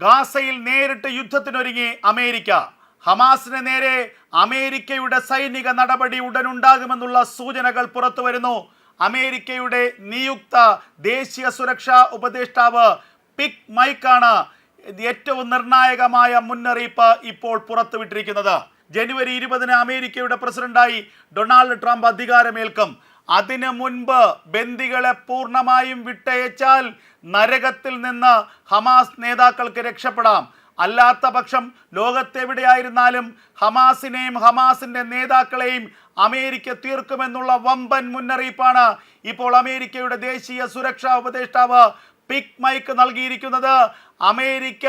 ഗാസയിൽ നേരിട്ട് യുദ്ധത്തിനൊരുങ്ങി അമേരിക്ക. ഹമാസിന് നേരെ അമേരിക്കയുടെ സൈനിക നടപടി ഉടനുണ്ടാകുമെന്നുള്ള സൂചനകൾ പുറത്തു വരുന്നു. അമേരിക്കയുടെ നിയുക്ത ദേശീയ സുരക്ഷാ ഉപദേഷ്ടാവ് പിക് മൈക്കാണ് ഏറ്റവും നിർണായകമായ മുന്നറിയിപ്പ് ഇപ്പോൾ പുറത്തുവിട്ടിരിക്കുന്നത്. ജനുവരി 20 അമേരിക്കയുടെ പ്രസിഡന്റായി ഡൊണാൾഡ് ട്രംപ് അധികാരമേൽക്കും. അതിനു മുൻപ് ബന്ദികളെ പൂർണ്ണമായും വിട്ടയച്ചാൽ നരകത്തിൽ നിന്ന് ഹമാസ് നേതാക്കൾക്ക് രക്ഷപ്പെടാം. അല്ലാത്ത പക്ഷം ലോകത്തെവിടെയായിരുന്നാലും ഹമാസിനെയും ഹമാസിന്റെ നേതാക്കളെയും അമേരിക്ക തീർക്കുമെന്നുള്ള വമ്പൻ മുന്നറിയിപ്പാണ് ഇപ്പോൾ അമേരിക്കയുടെ ദേശീയ സുരക്ഷാ ഉപദേഷ്ടാവ് പിക് മൈക്ക് നൽകിയിരിക്കുന്നത്. അമേരിക്ക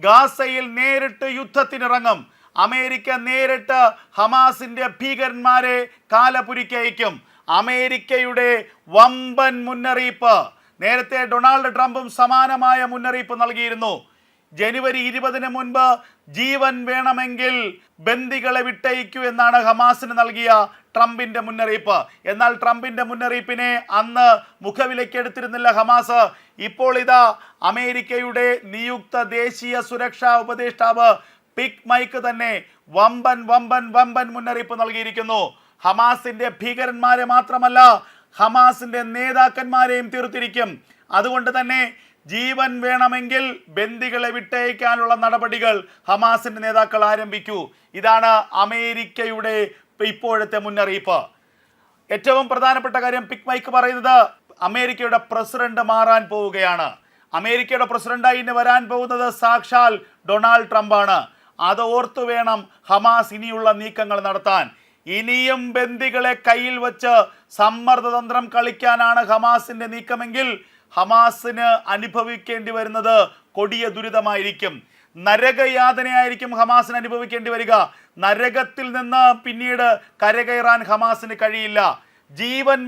ഗാസയിൽ നേരിട്ട് യുദ്ധത്തിനിറങ്ങും. അമേരിക്ക നേരിട്ട് ഹമാസിന്റെ ഭീകരന്മാരെ കാലപുരിക്കയക്കും. അമേരിക്കയുടെ വമ്പൻ മുന്നറിയിപ്പ്. നേരത്തെ ഡൊണാൾഡ് ട്രംപും സമാനമായ മുന്നറിയിപ്പ് നൽകിയിരുന്നു. ജനുവരി 20 മുൻപ് ജീവൻ വേണമെങ്കിൽ ബന്ദികളെ വിട്ടയക്കൂ എന്നാണ് ഹമാസിന് നൽകിയ ട്രംപിന്റെ മുന്നറിയിപ്പ്. എന്നാൽ ട്രംപിന്റെ മുന്നറിയിപ്പിനെ അന്ന് മുഖവിലക്കെടുത്തിരുന്നില്ല ഹമാസ്. ഇപ്പോൾ ഇതാ അമേരിക്കയുടെ നിയുക്ത ദേശീയ സുരക്ഷാ ഉപദേഷ്ടാവ് പിക് മൈക്ക് തന്നെ വമ്പൻ മുന്നറിയിപ്പ് നൽകിയിരിക്കുന്നു. ഹമാസിന്റെ ഭീകരന്മാരെ മാത്രമല്ല, ഹമാസിന്റെ നേതാക്കന്മാരെയും തീർത്തിരിക്കും. അതുകൊണ്ട് തന്നെ ജീവൻ വേണമെങ്കിൽ ബന്ദികളെ വിട്ടയക്കാനുള്ള നടപടികൾ ഹമാസിന്റെ നേതാക്കൾ ആരംഭിക്കൂ. ഇതാണ് അമേരിക്കയുടെ ഇപ്പോഴത്തെ മുന്നറിയിപ്പ്. ഏറ്റവും പ്രധാനപ്പെട്ട കാര്യം പിക് മൈക്ക് പറയുന്നത് അമേരിക്കയുടെ പ്രസിഡന്റ് മാറാൻ പോവുകയാണ്. അമേരിക്കയുടെ പ്രസിഡന്റായി ഇനി വരാൻ പോകുന്നത് സാക്ഷാൽ ഡൊണാൾഡ് ട്രംപാണ്. അത് ഓർത്തു വേണം ഹമാസ് ഇനിയുള്ള നീക്കങ്ങൾ നടത്താൻ. ഇനിയും ബന്ദികളെ കയ്യിൽ വെച്ച് സമ്മർദ്ദതന്ത്രം കളിക്കാനാണ് ഹമാസിന്റെ നീക്കമെങ്കിൽ ഹമാസിന് അനുഭവിക്കേണ്ടി വരുന്നത് കൊടിയ ദുരിതമായിരിക്കും. നരകയാതനയായിരിക്കും ഹമാസിന് അനുഭവിക്കേണ്ടി വരിക. നരകത്തിൽ നിന്ന് പിന്നീട് കരകയറാൻ ഹമാസിന് കഴിയില്ല. ജീവൻ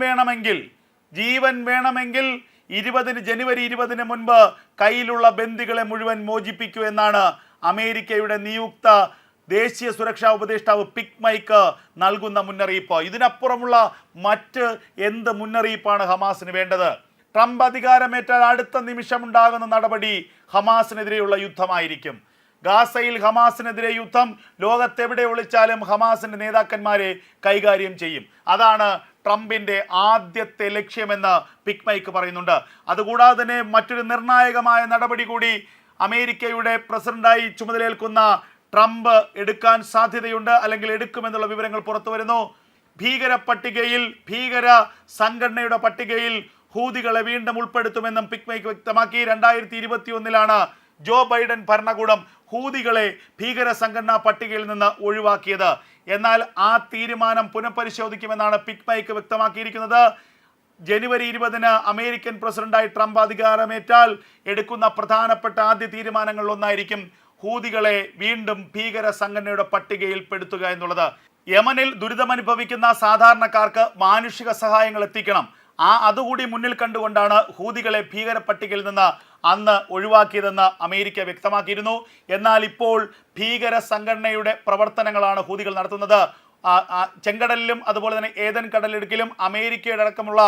വേണമെങ്കിൽ ജനുവരി 20 മുൻപ് കയ്യിലുള്ള ബന്ദികളെ മുഴുവൻ മോചിപ്പിക്കൂ എന്നാണ് അമേരിക്കയുടെ നിയുക്ത ദേശീയ സുരക്ഷാ ഉപദേഷ്ടാവ് പിക് മൈക്ക് നൽകുന്ന മുന്നറിയിപ്പ്. ഇതിനപ്പുറമുള്ള മറ്റ് എന്ത് മുന്നറിയിപ്പാണ് ഹമാസിന് വേണ്ടത്? ട്രംപ് അധികാരമേറ്റാൽ അടുത്ത നിമിഷമുണ്ടാകുന്ന നടപടി ഹമാസിനെതിരെയുള്ള യുദ്ധമായിരിക്കും. ഗാസയിൽ ഹമാസിനെതിരെ യുദ്ധം ലോകത്തെവിടെ ഒളിച്ചാലും ഹമാസിന്റെ നേതാക്കന്മാരെ കൈകാര്യം ചെയ്യും. അതാണ് ട്രംപിന്റെ ആദ്യത്തെ ലക്ഷ്യമെന്ന് പിക് മൈക്ക് പറയുന്നുണ്ട്. അതുകൂടാതെ തന്നെ മറ്റൊരു നിർണായകമായ നടപടി കൂടി അമേരിക്കയുടെ പ്രസിഡന്റായി ചുമതലയേൽക്കുന്ന ട്രംപ് എടുക്കാൻ സാധ്യതയുണ്ട്, അല്ലെങ്കിൽ എടുക്കുമെന്നുള്ള വിവരങ്ങൾ പുറത്തു വരുന്നു. ഭീകര സംഘടനയുടെ പട്ടികയിൽ ഹൂതികളെ വീണ്ടും ഉൾപ്പെടുത്തുമെന്നും പിക് മൈക്ക് വ്യക്തമാക്കി. 2021 ജോ ബൈഡൻ ഭരണകൂടം ഹൂതികളെ ഭീകര സംഘടനാ പട്ടികയിൽ നിന്ന് ഒഴിവാക്കിയത്. എന്നാൽ ആ തീരുമാനം പുനഃപരിശോധിക്കുമെന്നാണ് പിക് മൈക്ക് വ്യക്തമാക്കിയിരിക്കുന്നത്. ജനുവരി 20 അമേരിക്കൻ പ്രസിഡന്റായി ട്രംപ് അധികാരമേറ്റാൽ എടുക്കുന്ന പ്രധാനപ്പെട്ട ആദ്യ തീരുമാനങ്ങളിലൊന്നായിരിക്കും ഹൂതികളെ വീണ്ടും ഭീകര സംഘടനയുടെ പട്ടികയിൽ പെടുത്തുക എന്നുള്ളത്. യമനിൽ ദുരിതമനുഭവിക്കുന്ന സാധാരണക്കാർക്ക് മാനുഷിക സഹായങ്ങൾ എത്തിക്കണം. അതുകൂടി മുന്നിൽ കണ്ടുകൊണ്ടാണ് ഹൂതികളെ ഭീകര പട്ടികയിൽ നിന്ന് അന്ന് ഒഴിവാക്കിയതെന്ന് അമേരിക്ക വ്യക്തമാക്കിയിരുന്നു. എന്നാൽ ഇപ്പോൾ ഭീകര സംഘടനയുടെ പ്രവർത്തനങ്ങളാണ് ഹൂതികൾ നടത്തുന്നത്. ചെങ്കടലിലും അതുപോലെ തന്നെ ഏദൻ കടലിടുക്കിലും അമേരിക്കയുടെ അടക്കമുള്ള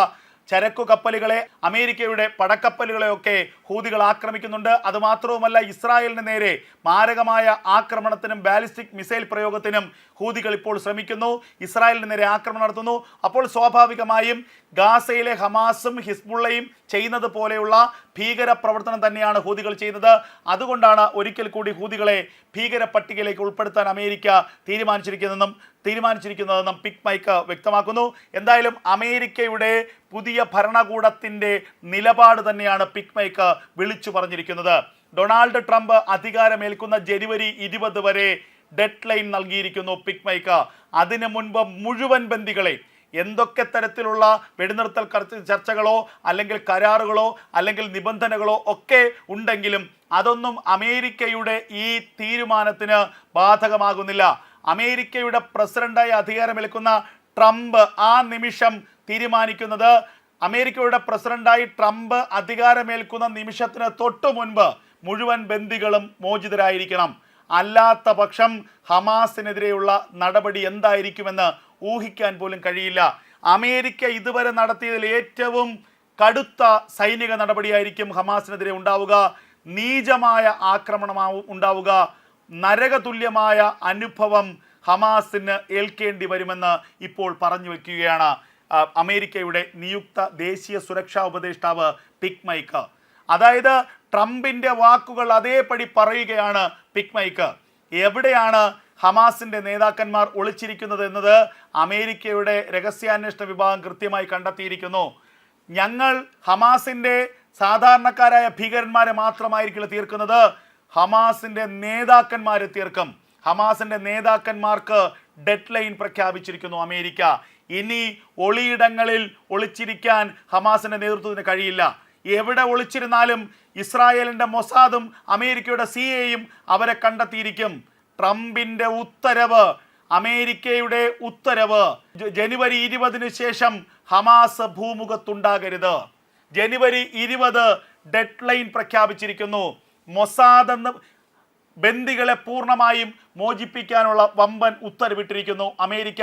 ചരക്കു കപ്പലുകളെ, അമേരിക്കയുടെ പടക്കപ്പലുകളെയൊക്കെ ഹൂതികൾ ആക്രമിക്കുന്നുണ്ട്. അതുമാത്രവുമല്ല, ഇസ്രായേലിന് നേരെ മാരകമായ ആക്രമണത്തിനും ബാലിസ്റ്റിക് മിസൈൽ പ്രയോഗത്തിനും ഹൂതികൾ ഇപ്പോൾ ശ്രമിക്കുന്നു. ഇസ്രായേലിന് നേരെ ആക്രമണം നടത്തുന്നു. അപ്പോൾ സ്വാഭാവികമായും ഗാസയിലെ ഹമാസും ഹിസ്ബുള്ളയും ചെയ്യുന്നത് പോലെയുള്ള ഭീകര പ്രവർത്തനം തന്നെയാണ് ഹൂതികൾ ചെയ്യുന്നത്. അതുകൊണ്ടാണ് ഒരിക്കൽ കൂടി ഹൂതികളെ ഭീകര പട്ടികയിലേക്ക് ഉൾപ്പെടുത്താൻ അമേരിക്ക തീരുമാനിച്ചിരിക്കുന്നതെന്നും പിക് മൈക്ക് വ്യക്തമാക്കുന്നു. എന്തായാലും അമേരിക്കയുടെ പുതിയ ഭരണകൂടത്തിൻ്റെ നിലപാട് തന്നെയാണ് പിക് മൈക്ക് വിളിച്ചു പറഞ്ഞിരിക്കുന്നത്. ഡൊണാൾഡ് ട്രംപ് അധികാരമേൽക്കുന്ന ജനുവരി 20 വരെ ഡെഡ് ലൈൻ നൽകിയിരിക്കുന്നു പിക് മൈക്ക്. അതിനു മുൻപ് മുഴുവൻ ബന്ദികളെ, എന്തൊക്കെ തരത്തിലുള്ള വെടിനിർത്തൽ ചർച്ചകളോ അല്ലെങ്കിൽ കരാറുകളോ അല്ലെങ്കിൽ നിബന്ധനകളോ ഒക്കെ ഉണ്ടെങ്കിലും അതൊന്നും അമേരിക്കയുടെ ഈ തീരുമാനത്തിന് ബാധകമാകുന്നില്ല. അമേരിക്കയുടെ പ്രസിഡന്റായി അധികാരമേൽക്കുന്ന ട്രംപ് ആ നിമിഷം തീരുമാനിക്കുന്നത്, അമേരിക്കയുടെ പ്രസിഡന്റായി ട്രംപ് അധികാരമേൽക്കുന്ന നിമിഷത്തിന് തൊട്ടു മുൻപ് മുഴുവൻ ബന്ദികളും മോചിതരായിരിക്കണം. അല്ലാത്ത പക്ഷം ഹമാസിനെതിരെയുള്ള നടപടി എന്തായിരിക്കുമെന്ന് ഊഹിക്കാൻ പോലും കഴിയില്ല. അമേരിക്ക ഇതുവരെ നടത്തിയതിൽ ഏറ്റവും കടുത്ത സൈനിക നടപടിയായിരിക്കും ഹമാസിനെതിരെ ഉണ്ടാവുക. നീചമായ ആക്രമണമാവും ഉണ്ടാവുക. നരകതുല്യമായ അനുഭവം ഹമാസിന് ഏൽക്കേണ്ടി വരുമെന്ന് ഇപ്പോൾ പറഞ്ഞു വയ്ക്കുകയാണ് അമേരിക്കയുടെ നിയുക്ത ദേശീയ സുരക്ഷാ ഉപദേഷ്ടാവ് പിക്മൈക്ക്. അതായത് ട്രംപിൻ്റെ വാക്കുകൾ അതേപടി പറയുകയാണ് പിക്മൈക്ക്. എവിടെയാണ് ഹമാസിൻ്റെ നേതാക്കന്മാർ ഒളിച്ചിരിക്കുന്നത് എന്നത് അമേരിക്കയുടെ രഹസ്യാന്വേഷണ വിഭാഗം കൃത്യമായി കണ്ടെത്തിയിരിക്കുന്നു. ഞങ്ങൾ ഹമാസിൻ്റെ സാധാരണക്കാരായ ഭീകരന്മാരെ മാത്രമായിരിക്കില്ല തീർക്കുന്നത്, ഹമാസിൻ്റെ നേതാക്കന്മാരെ തീർക്കും. ഹമാസിൻ്റെ നേതാക്കന്മാർക്ക് ഡെഡ് ലൈൻ പ്രഖ്യാപിച്ചിരിക്കുന്നു അമേരിക്ക. ഇനി ഒളിയിടങ്ങളിൽ ഒളിച്ചിരിക്കാൻ ഹമാസിൻ്റെ നേതൃത്വത്തിന് കഴിയില്ല. എവിടെ ഒളിച്ചിരുന്നാലും ഇസ്രായേലിൻ്റെ മൊസാദും അമേരിക്കയുടെ CIA അവരെ കണ്ടെത്തിയിരിക്കും. ട്രംപിൻ്റെ ഉത്തരവ്, അമേരിക്കയുടെ ഉത്തരവ്, ജനുവരി 20 ശേഷം ഹമാസ് ഭൂമുഖത്തുണ്ടാകരുത്. ജനുവരി 20 ഡെഡ് ലൈൻ പ്രഖ്യാപിച്ചിരിക്കുന്നു. മൊസാദ് എന്ന ബന്ദികളെ പൂർണ്ണമായും മോചിപ്പിക്കാനുള്ള വമ്പൻ ഉത്തരവിട്ടിരിക്കുന്നു അമേരിക്ക.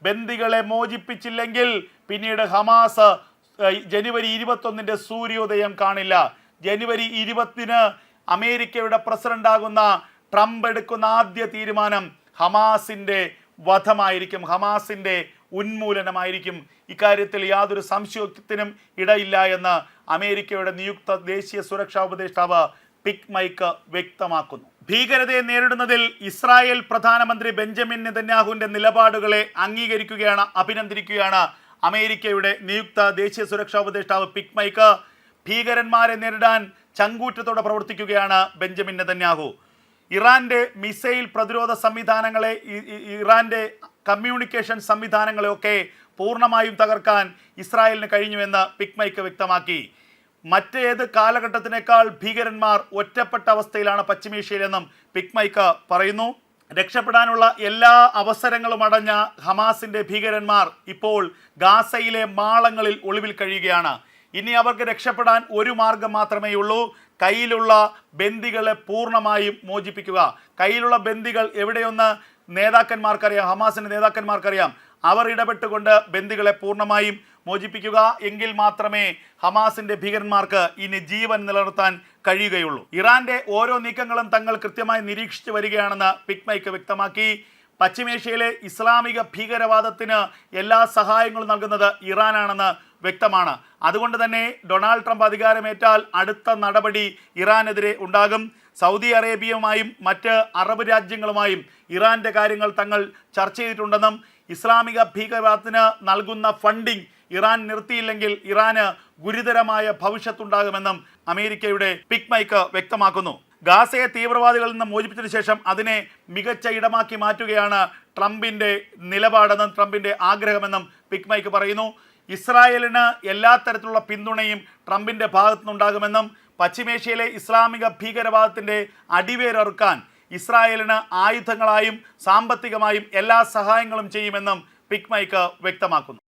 ബന്ദികളെ മോചിപ്പിച്ചില്ലെങ്കിൽ പിന്നീട് ഹമാസ് ജനുവരി 21 സൂര്യോദയം കാണില്ല. ജനുവരി 20 അമേരിക്കയുടെ പ്രസിഡന്റാകുന്ന ട്രംപ് എടുക്കുന്ന ആദ്യ തീരുമാനം ഹമാസിൻ്റെ വധമായിരിക്കും, ഹമാസിൻ്റെ ഉന്മൂലനമായിരിക്കും. ഇക്കാര്യത്തിൽ യാതൊരു സംശയത്തിനും ഇടയില്ല എന്ന് അമേരിക്കയുടെ നിയുക്ത ദേശീയ സുരക്ഷാ ഉപദേഷ്ടാവ് പിക്മൈക്ക് വ്യക്തമാക്കുന്നു. ഭീകരതയെ നേരിടുന്നതിൽ ഇസ്രായേൽ പ്രധാനമന്ത്രി ബെഞ്ചമിൻ നെതന്യാഹുവിൻ്റെ നിലപാടുകളെ അംഗീകരിക്കുകയാണ്, അഭിനന്ദിക്കുകയാണ് അമേരിക്കയുടെ നിയുക്ത ദേശീയ സുരക്ഷാ ഉപദേഷ്ടാവ് പിക്മൈക്ക്. ഭീകരന്മാരെ നേരിടാൻ ചങ്കൂറ്റത്തോടെ പ്രവർത്തിക്കുകയാണ് ബെഞ്ചമിൻ നെതന്യാഹു. ഇറാൻ്റെ മിസൈൽ പ്രതിരോധ സംവിധാനങ്ങളെ, ഇറാൻ്റെ കമ്മ്യൂണിക്കേഷൻ സംവിധാനങ്ങളെയൊക്കെ പൂർണ്ണമായും തകർക്കാൻ ഇസ്രായേലിന് കഴിഞ്ഞുവെന്ന് പിക്മൈക്ക് വ്യക്തമാക്കി. മറ്റേത് കാലഘട്ടത്തിനേക്കാൾ ഭീകരന്മാർ ഒറ്റപ്പെട്ട അവസ്ഥയിലാണ് പശ്ചിമേഷ്യയിലെന്നും പിക്മൈക്ക് പറയുന്നു. രക്ഷപ്പെടാനുള്ള എല്ലാ അവസരങ്ങളും അടഞ്ഞ ഹമാസിൻ്റെ ഭീകരന്മാർ ഇപ്പോൾ ഗാസയിലെ മാളങ്ങളിൽ ഒളിവിൽ കഴിയുകയാണ്. ഇനി അവർക്ക് രക്ഷപ്പെടാൻ ഒരു മാർഗം മാത്രമേ ഉള്ളൂ, കയ്യിലുള്ള ബന്ദികളെ പൂർണ്ണമായും മോചിപ്പിക്കുക. കയ്യിലുള്ള ബന്ദികൾ എവിടെയൊന്ന് നേതാക്കന്മാർക്കറിയാം, ഹമാസിൻ്റെ നേതാക്കന്മാർക്കറിയാം. അവർ ഇടപെട്ടുകൊണ്ട് ബന്ദികളെ പൂർണ്ണമായും മോചിപ്പിക്കുക. എങ്കിൽ മാത്രമേ ഹമാസിൻ്റെ ഭീകരന്മാർക്ക് ഇനി ജീവൻ നിലനിർത്താൻ കഴിയുകയുള്ളൂ. ഇറാൻ്റെ ഓരോ നീക്കങ്ങളും തങ്ങൾ കൃത്യമായി നിരീക്ഷിച്ചു വരികയാണെന്ന് പിക്മൈക്ക് വ്യക്തമാക്കി. പശ്ചിമേഷ്യയിലെ ഇസ്ലാമിക ഭീകരവാദത്തിന് എല്ലാ സഹായങ്ങളും നൽകുന്നത് ഇറാനാണെന്ന് വ്യക്തമാണ്. അതുകൊണ്ട് തന്നെ ഡൊണാൾഡ് ട്രംപ് അധികാരമേറ്റാൽ അടുത്ത നടപടി ഇറാനെതിരെ ഉണ്ടാകും. സൗദി അറേബ്യയുമായും മറ്റ് അറബ് രാജ്യങ്ങളുമായും ഇറാൻ്റെ കാര്യങ്ങൾ തങ്ങൾ ചർച്ച ചെയ്തിട്ടുണ്ടെന്നും ഇസ്ലാമിക ഭീകരവാദത്തിന് നൽകുന്ന ഫണ്ടിംഗ് ഇറാൻ നിർത്തിയില്ലെങ്കിൽ ഇറാന് ഗുരുതരമായ ഭവിഷ്യത്തുണ്ടാകുമെന്നും അമേരിക്കയുടെ പിക്മൈക്ക് വ്യക്തമാക്കുന്നു. ഗാസയെ തീവ്രവാദികളിൽ നിന്ന് മോചിപ്പിച്ചതിന് ശേഷം അതിനെ മികച്ച ഇടമാക്കി മാറ്റുകയാണ് ട്രംപിൻ്റെ നിലപാടെന്നും ട്രംപിൻ്റെ ആഗ്രഹമെന്നും പിക്മൈക്ക് പറയുന്നു. ഇസ്രായേലിന് എല്ലാ തരത്തിലുള്ള പിന്തുണയും ട്രംപിൻ്റെ ഭാഗത്തുനിന്നുണ്ടാകുമെന്നും പശ്ചിമേഷ്യയിലെ ഇസ്ലാമിക ഭീകരവാദത്തിൻ്റെ അടിവേരറുക്കാൻ ഇസ്രായേലിന് ആയുധങ്ങളായും സാമ്പത്തികമായും എല്ലാ സഹായങ്ങളും ചെയ്യുമെന്നും പിക്മൈക്ക് വ്യക്തമാക്കുന്നു.